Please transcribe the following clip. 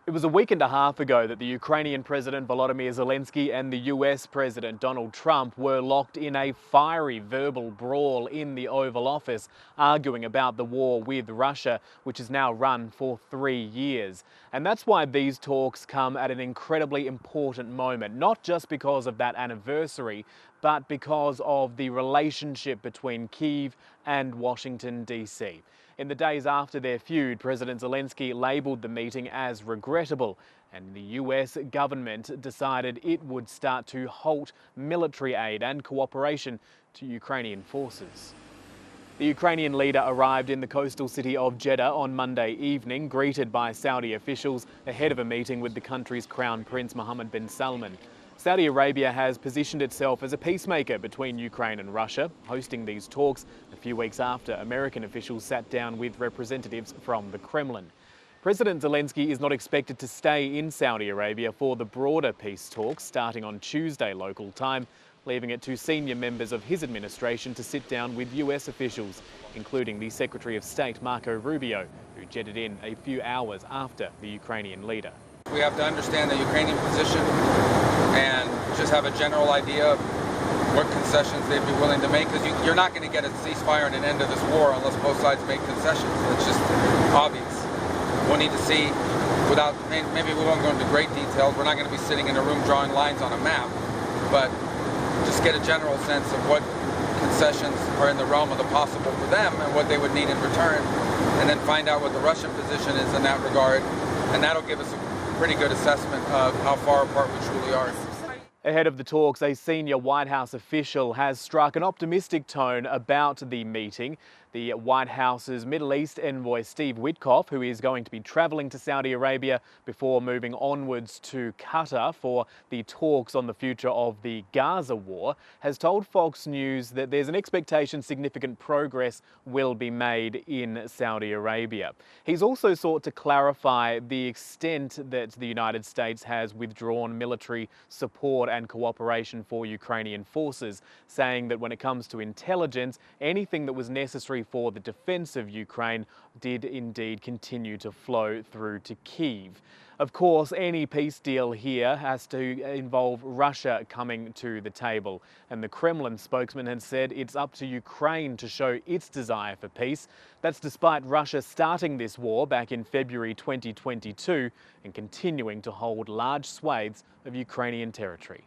It was a week and a half ago that the Ukrainian President Volodymyr Zelenskyy and the US President Donald Trump were locked in a fiery verbal brawl in the Oval Office, arguing about the war with Russia, which has now run for 3 years. And that's why these talks come at an incredibly important moment, not just because of that anniversary, but because of the relationship between Kyiv and Washington, D.C. In the days after their feud, President Zelenskyy labelled the meeting as regrettable, and the US government decided it would start to halt military aid and cooperation to Ukrainian forces. The Ukrainian leader arrived in the coastal city of Jeddah on Monday evening, greeted by Saudi officials ahead of a meeting with the country's Crown Prince Mohammed bin Salman. Saudi Arabia has positioned itself as a peacemaker between Ukraine and Russia, hosting these talks a few weeks after American officials sat down with representatives from the Kremlin. President Zelenskyy is not expected to stay in Saudi Arabia for the broader peace talks starting on Tuesday local time, leaving it to senior members of his administration to sit down with US officials, including the Secretary of State Marco Rubio, who jetted in a few hours after the Ukrainian leader. We have to understand the Ukrainian position and just have a general idea of what concessions they'd be willing to make, because you're not going to get a ceasefire and an end of this war unless both sides make concessions. It's just obvious. We'll need to see, without, maybe we won't go into great details, we're not going to be sitting in a room drawing lines on a map, but just get a general sense of what concessions are in the realm of the possible for them and what they would need in return, and then find out what the Russian position is in that regard, and that'll give us a pretty good assessment of how far apart we truly are. Ahead of the talks, a senior White House official has struck an optimistic tone about the meeting. The White House's Middle East envoy Steve Witkoff, who is going to be travelling to Saudi Arabia before moving onwards to Qatar for the talks on the future of the Gaza war, has told Fox News that there's an expectation significant progress will be made in Saudi Arabia. He's also sought to clarify the extent that the United States has withdrawn military support and cooperation for Ukrainian forces, saying that when it comes to intelligence, anything that was necessary for the defence of Ukraine did indeed continue to flow through to Kyiv. Of course, any peace deal here has to involve Russia coming to the table, and the Kremlin spokesman has said it's up to Ukraine to show its desire for peace. That's despite Russia starting this war back in February 2022 and continuing to hold large swathes of Ukrainian territory.